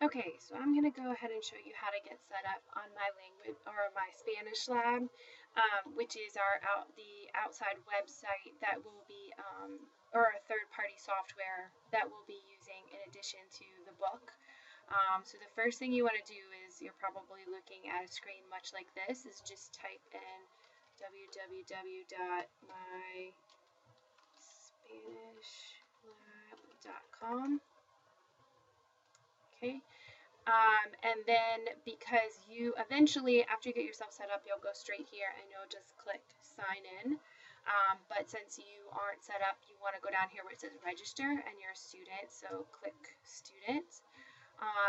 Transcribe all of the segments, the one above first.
Okay, so I'm going to go ahead and show you how to get set up on my language or my Myspanishlab, which is the outside website that will be or a third-party software that we'll be using in addition to the book. So the first thing you want to do is, you're probably looking at a screen much like this, is just type in www.myspanishlab.com. Okay. And then, because you eventually, after you get yourself set up, you'll go straight here and you'll just click sign in. But since you aren't set up, you want to go down here where it says register, and you're a student, so click student.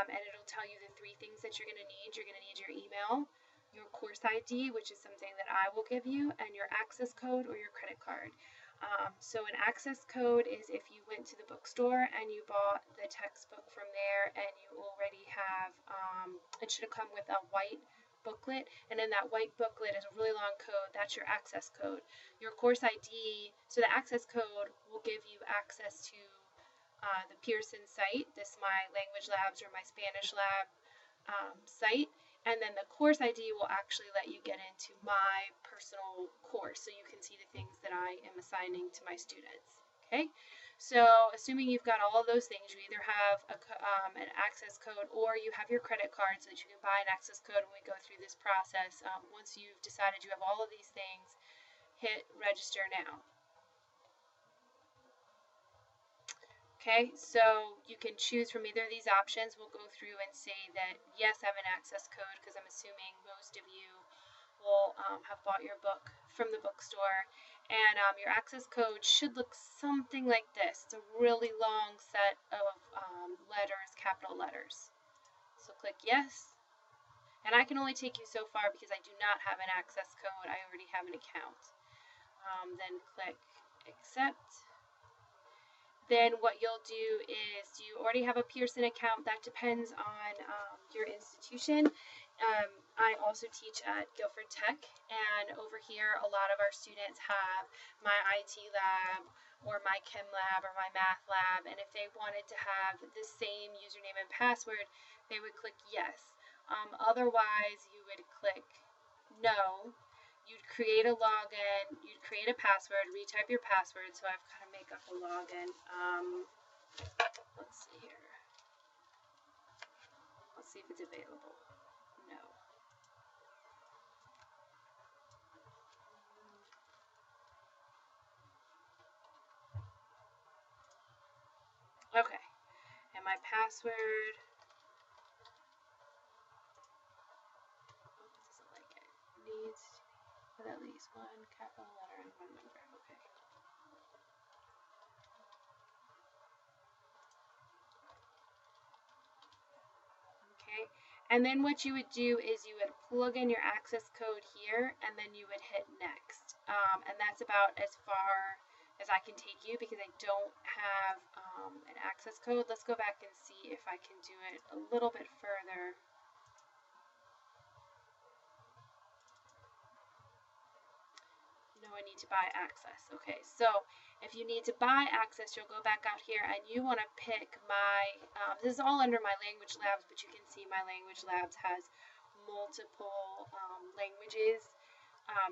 And it'll tell you the three things that you're going to need. You're going to need your email, your course ID, which is something that I will give you, and your access code or your credit card. So an access code is if you went to the bookstore and you bought the textbook from there, and you already have, it should have come with a white booklet, and in that white booklet is a really long code. That's your access code. Your course ID, so the access code will give you access to the Pearson site, this My Language Labs or Myspanishlab site, and then the course ID will actually let you get into my personal course, so you can see the things that I am assigning to my students. Okay, so assuming you've got all of those things, you either have an access code or you have your credit card so that you can buy an access code when we go through this process. Once you've decided you have all of these things, hit register now. Okay, so you can choose from either of these options. We'll go through and say that, yes, I have an access code, because I'm assuming most of you will have bought your book from the bookstore. And your access code should look something like this. It's a really long set of letters, capital letters. So click yes. And I can only take you so far because I do not have an access code. I already have an account. Then click accept. Then what you'll do is, you already have a Pearson account. That depends on your institution. I also teach at Guilford Tech, and over here a lot of our students have my IT lab or my chem lab or my math lab, and if they wanted to have the same username and password, they would click yes. Otherwise, you would click no. You'd create a login, you'd create a password, retype your password. So I've got to make up a login. Let's see here. Let's see if it's available. No. Okay. And my password. Oh, it doesn't like it. Needs with at least one capital letter and one number. Okay. Okay, and then what you would do is you would plug in your access code here, and then you would hit next. And that's about as far as I can take you because I don't have an access code. Let's go back and see if I can do it a little bit further. No, I need to buy access. Okay, so if you need to buy access, you'll go back out here and you want to pick my, this is all under my language labs, but you can see my language labs has multiple languages,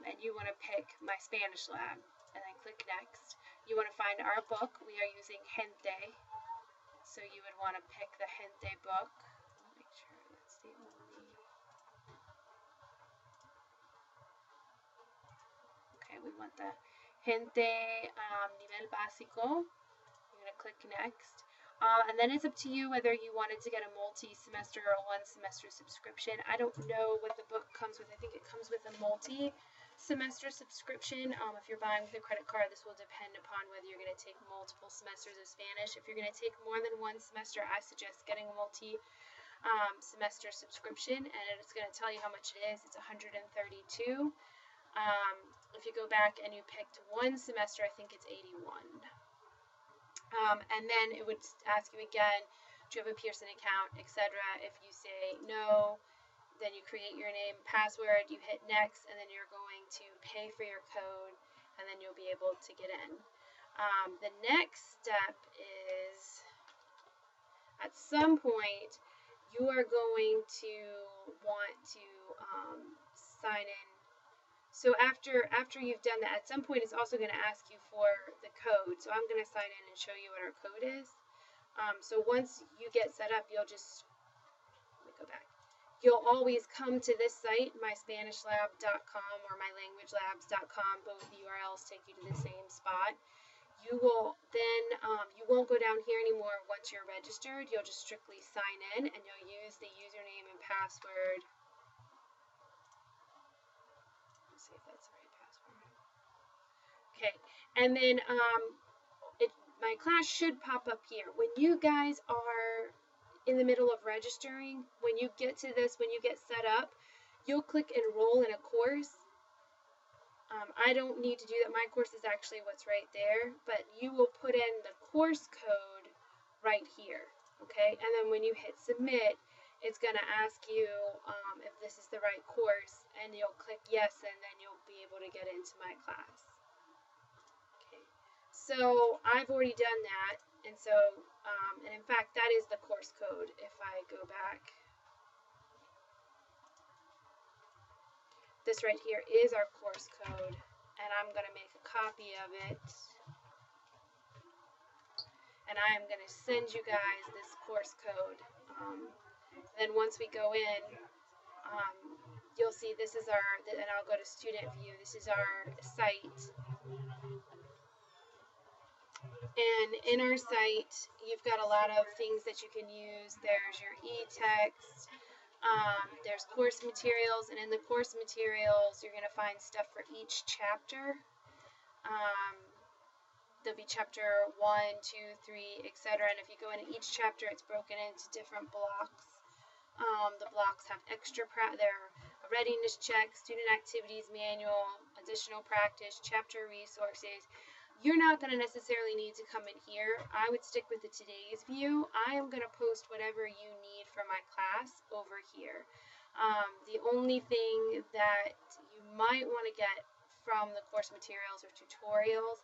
and you want to pick my Spanish lab, and then click next. You want to find our book. We are using Gente, so you would want to pick the Gente book. Make sure that's the only. Okay, we want the Gente Nivel Básico. You're going to click next. And then it's up to you whether you wanted to get a multi-semester or a one-semester subscription. I don't know what the book comes with. I think it comes with a multi-semester subscription. If you're buying with a credit card, this will depend upon whether you're going to take multiple semesters of Spanish. If you're going to take more than one semester, I suggest getting a multi-semester subscription, and it's going to tell you how much it is. It's $132. If you go back and you picked one semester, I think it's $81. And then it would ask you again, do you have a Pearson account, etc. If you say no, then you create your name, password, you hit next, and then you're going to pay for your code, and then you'll be able to get in. The next step is, at some point, you are going to want to sign in. So after you've done that, at some point it's also going to ask you for the code. So I'm going to sign in and show you what our code is. So once you get set up, you'll just, let me go back. You'll always come to this site, myspanishlab.com or mylanguagelabs.com. Both URLs take you to the same spot. You will then, you won't go down here anymore once you're registered. You'll just strictly sign in and you'll use the username and password. Let's see if that's the right password. Okay, and then my class should pop up here. When you guys are in the middle of registering, when you get to this, when you get set up, you'll click enroll in a course. I don't need to do that. My course is actually what's right there, but you will put in the course code right here, okay? And then when you hit submit, it's going to ask you if this is the right course, and you'll click yes, and then you'll be able to get into my class. Okay, so I've already done that, and so, and in fact, that is the course code. If I go back, this right here is our course code, and I'm going to make a copy of it, and I am going to send you guys this course code. Then once we go in, you'll see this is our, and I'll go to student view, this is our site. And in our site, you've got a lot of things that you can use. There's your e-text. There's course materials, and in the course materials, you're going to find stuff for each chapter. There'll be chapter 1, 2, 3, etc. And if you go into each chapter, it's broken into different blocks. The blocks have extra, they're a readiness check, student activities manual, additional practice, chapter resources. You're not going to necessarily need to come in here. I would stick with the today's view. I am going to post whatever you need for my class over here. The only thing that you might want to get from the course materials or tutorials,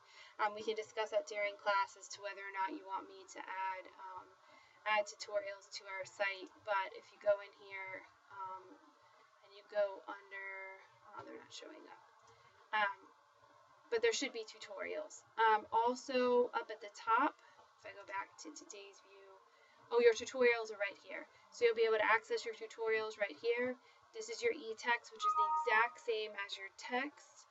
we can discuss that during class as to whether or not you want me to add tutorials to our site. But if you go in here and you go under, they're not showing up. But there should be tutorials. Also up at the top, if I go back to today's view, your tutorials are right here. So you'll be able to access your tutorials right here. This is your e-text, which is the exact same as your text.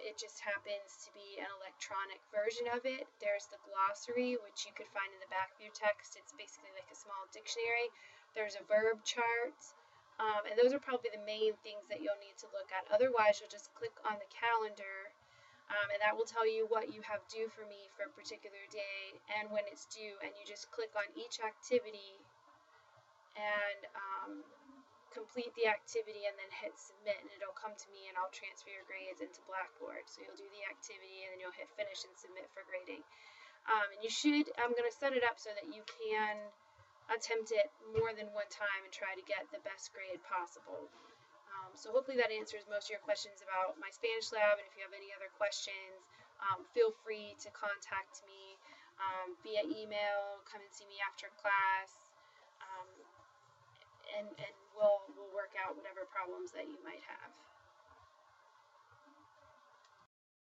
It just happens to be an electronic version of it. There's the glossary, which you could find in the back of your text. It's basically like a small dictionary. There's a verb chart. And those are probably the main things that you'll need to look at. Otherwise, you'll just click on the calendar. And that will tell you what you have due for me for a particular day and when it's due, and you just click on each activity and complete the activity and then hit submit, and it'll come to me and I'll transfer your grades into Blackboard. So you'll do the activity and then you'll hit finish and submit for grading. And you should, I'm going to set it up so that you can attempt it more than one time and try to get the best grade possible. So hopefully that answers most of your questions about Myspanishlab, and if you have any other questions, feel free to contact me via email, come and see me after class, and we'll work out whatever problems that you might have.